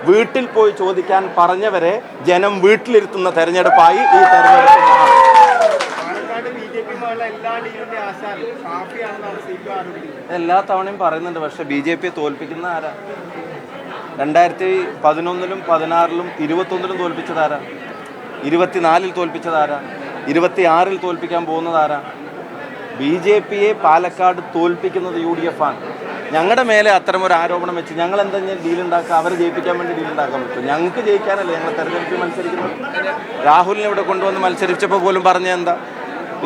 വീട്ടിൽ പോയി ചോദിക്കാൻ പറഞ്ഞവരെ ജനം വീട്ടിലിരുത്തുന്ന തെരഞ്ഞെടുപ്പായി ഈ തെരഞ്ഞെടുപ്പ് മാറും. എല്ലാ തവണയും പറയുന്നുണ്ട്. പക്ഷെ BJP തോൽപ്പിക്കുന്ന ആരാ? 2011-ലും 2016-ലും 2021-ലും തോൽപ്പിച്ചതാരാ? 2024-ൽ തോൽപ്പിച്ചതാരാ? 2026-ൽ തോൽപ്പിക്കാൻ പോകുന്നതാരാ? BJPയെ പാലക്കാട് തോൽപ്പിക്കുന്നത് UDF ആണ്. ഞങ്ങളുടെ മേലെ അത്തരമൊരു ആരോപണം വെച്ച് ഞങ്ങൾ എന്തെങ്കിലും ഡീലുണ്ടാക്കുക, അവരെ ജയിപ്പിക്കാൻ വേണ്ടി ഡീലുണ്ടാക്കാൻ പറ്റും? ഞങ്ങൾക്ക് ജയിക്കാനല്ലേ ഞങ്ങൾ തെരഞ്ഞെടുപ്പിൽ മത്സരിക്കുന്നത്. രാഹുലിനെ ഇവിടെ കൊണ്ടുവന്ന് മത്സരിച്ചപ്പോൾ പോലും പറഞ്ഞ എന്താ,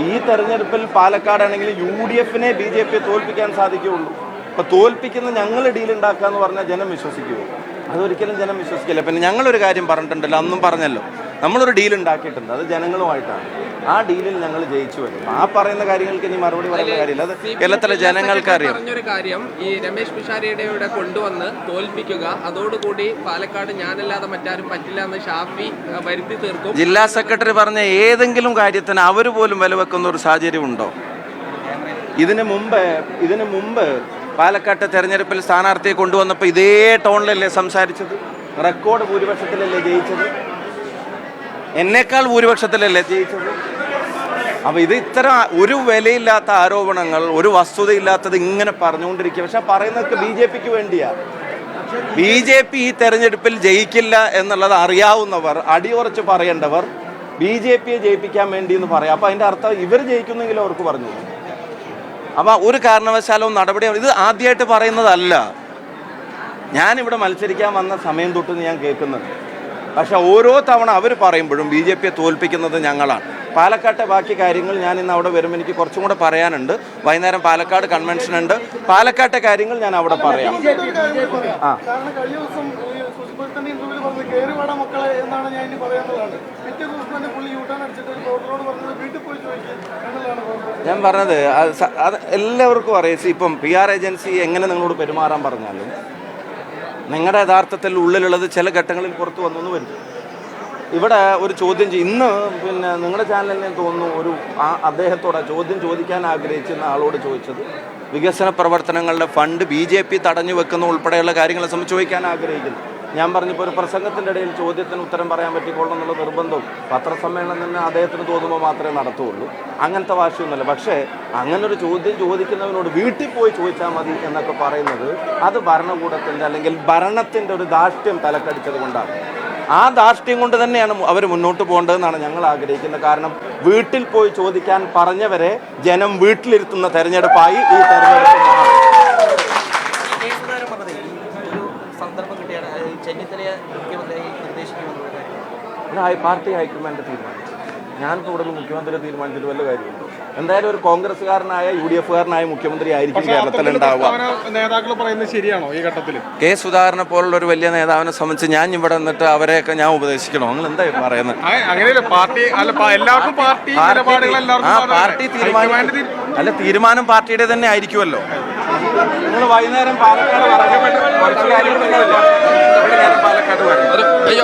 ഈ തെരഞ്ഞെടുപ്പിൽ പാലക്കാടാണെങ്കിൽ UDFനെ BJPയെ തോൽപ്പിക്കാൻ സാധിക്കുകയുള്ളൂ. അപ്പോൾ തോൽപ്പിക്കുന്ന ഞങ്ങൾ ഡീലുണ്ടാക്കുക എന്ന് പറഞ്ഞാൽ ജനം വിശ്വസിക്കുമോ? അതൊരിക്കലും ജനം വിശ്വസിക്കില്ല. പിന്നെ ഞങ്ങളൊരു കാര്യം പറഞ്ഞിട്ടുണ്ടല്ലോ, അന്നും പറഞ്ഞല്ലോ, നമ്മളൊരു ഡീൽ ഉണ്ടാക്കിയിട്ടുണ്ട്, അത് ജനങ്ങളുമായിട്ടാണ്. ആ ഡീലിൽ ഞങ്ങൾ ജയിച്ചു വരും. ആ പറയുന്ന കാര്യങ്ങൾക്ക് ഇനി മറുപടി പറയുന്ന കാര്യമില്ല, അത് കേരളത്തിലെ ജനങ്ങൾക്ക് അറിയാം. പറഞ്ഞൊരു കാര്യം, ഈ രമേശ് പിഷാരടിയുടെ ഇവിടെ കൊണ്ടുവന്ന് തോൽപ്പിക്കുക, അതോടുകൂടി പാലക്കാട് ഞാനല്ലാതെ മറ്റാരും പറ്റില്ല എന്ന് ഷാഫി വരുത്തി തീർക്കും. ജില്ലാ സെക്രട്ടറി പറഞ്ഞ ഏതെങ്കിലും കാര്യത്തിന് അവർ പോലും വില വെക്കുന്ന ഒരു സാഹചര്യം ഉണ്ടോ? ഇതിനു മുമ്പ് പാലക്കാട്ടെ തെരഞ്ഞെടുപ്പിൽ സ്ഥാനാർത്ഥിയെ കൊണ്ടുവന്നപ്പോൾ ഇതേ ടോണിലല്ലേ സംസാരിച്ചത്? റെക്കോർഡ് ഭൂരിപക്ഷത്തിലല്ലേ ജയിച്ചത്? എന്നേക്കാൾ ഭൂരിപക്ഷത്തിലല്ലേ ജയിച്ചത്? അപ്പോൾ ഇത് ഇത്തരം ഒരു വിലയില്ലാത്ത ആരോപണങ്ങൾ, ഒരു വസ്തുതയില്ലാത്തത് ഇങ്ങനെ പറഞ്ഞുകൊണ്ടിരിക്കുക. പക്ഷെ പറയുന്നതൊക്കെ BJPക്ക് വേണ്ടിയാണ്. BJP ഈ തെരഞ്ഞെടുപ്പിൽ ജയിക്കില്ല എന്നുള്ളത് അറിയാവുന്നവർ, അടിയുറച്ച് പറയേണ്ടവർ BJPയെ ജയിപ്പിക്കാൻ വേണ്ടി എന്ന് പറയാം. അപ്പോൾ അതിൻ്റെ അർത്ഥം ഇവർ ജയിക്കുന്നെങ്കിലും അവർക്ക് പറഞ്ഞു. അപ്പോൾ ഒരു കാരണവശാലും നടപടി ഇത് ആദ്യമായിട്ട് പറയുന്നതല്ല. ഞാനിവിടെ മത്സരിക്കാൻ വന്ന സമയം തൊട്ട് ഞാൻ കേൾക്കുന്നത്. പക്ഷെ ഓരോ തവണ അവർ പറയുമ്പോഴും BJPയെ തോൽപ്പിക്കുന്നത് ഞങ്ങളാണ്. പാലക്കാട്ടെ ബാക്കി കാര്യങ്ങൾ ഞാൻ ഇന്ന് അവിടെ വരുമ്പോൾ എനിക്ക് കുറച്ചും കൂടെ പറയാനുണ്ട്. വൈകുന്നേരം പാലക്കാട് കൺവെൻഷൻ ഉണ്ട്. പാലക്കാട്ടെ കാര്യങ്ങൾ ഞാൻ അവിടെ പറയാം. ഞാൻ പറഞ്ഞത് അത് എല്ലാവർക്കും അറിയാം. ഇപ്പം PR ഏജൻസി എങ്ങനെ നിങ്ങളോട് പെരുമാറാൻ പറഞ്ഞാലും നിങ്ങളുടെ യഥാർത്ഥത്തിൽ ഉള്ളിലുള്ളത് ചില ഘട്ടങ്ങളിൽ പുറത്തു വന്നു വരും. ഇവിടെ ഒരു ചോദ്യം ഇന്ന് പിന്നെ നിങ്ങളുടെ ചാനലിനെ തോന്നുന്നു ഒരു അദ്ദേഹത്തോട് ചോദ്യം ചോദിക്കാൻ ആഗ്രഹിച്ചിരുന്ന ആളോട് ചോദിച്ചത് വികസന പ്രവർത്തനങ്ങളുടെ ഫണ്ട് BJP തടഞ്ഞു വെക്കുന്ന ഉൾപ്പെടെയുള്ള കാര്യങ്ങളെ സംബന്ധിച്ച് ചോദിക്കാൻ ആഗ്രഹിക്കുന്നു. ഞാൻ പറഞ്ഞപ്പോൾ ഒരു പ്രസംഗത്തിൻ്റെ ഇടയിൽ ചോദ്യത്തിന് ഉത്തരം പറയാൻ പറ്റിക്കോളണം എന്നുള്ള നിർബന്ധവും പത്രസമ്മേളനം തന്നെ അദ്ദേഹത്തിന് തോന്നുമ്പോൾ മാത്രമേ നടത്തുകയുള്ളൂ. അങ്ങനത്തെ വാശിയൊന്നുമല്ല. പക്ഷേ അങ്ങനൊരു ചോദ്യം ചോദിക്കുന്നവനോട് വീട്ടിൽ പോയി ചോദിച്ചാൽ മതി എന്നൊക്കെ പറയുന്നത് അത് ഭരണകൂടത്തിൻ്റെ അല്ലെങ്കിൽ ഭരണത്തിൻ്റെ ഒരു ധാർഷ്ട്യം തലക്കടിച്ചത് കൊണ്ടാണ്. ആ ധാർഷ്ട്യം കൊണ്ട് തന്നെയാണ് അവർ മുന്നോട്ട് പോകേണ്ടതെന്നാണ് ഞങ്ങൾ ആഗ്രഹിക്കുന്നത്. കാരണം വീട്ടിൽ പോയി ചോദിക്കാൻ പറഞ്ഞവരെ ജനം വീട്ടിലിരുത്തുന്ന തെരഞ്ഞെടുപ്പായി ഈ തെരഞ്ഞെടുപ്പ് മാറും. പാർട്ടി ഹൈക്കമാൻഡ് തീരുമാനിച്ചു. ഞാനിപ്പോൾ ഇവിടെ മുഖ്യമന്ത്രി തീരുമാനിച്ചിട്ട് വല്ല കാര്യമുണ്ടോ? എന്തായാലും ഒരു കോൺഗ്രസ്സുകാരനായ UDFകാരനായ മുഖ്യമന്ത്രി ആയിരിക്കും കേരളത്തിൽ ഉണ്ടാവുക. നേതാക്കൾ പറയുന്നത് ശരിയാണോ ഈ ഘട്ടത്തിൽ? K. സുധാകരനെ പോലുള്ള ഒരു വലിയ നേതാവിനെ സംബന്ധിച്ച് ഞാൻ ഇവിടെ നിന്നിട്ട് അവരെയൊക്കെ ഞാൻ ഉപദേശിക്കണോ? നിങ്ങൾ എന്താ പറയുന്നത്? തീരുമാനം പാർട്ടിയുടെ തന്നെ ആയിരിക്കുമല്ലോ. നിങ്ങൾ വൈകുന്നേരം പാലക്കാട് പറഞ്ഞു.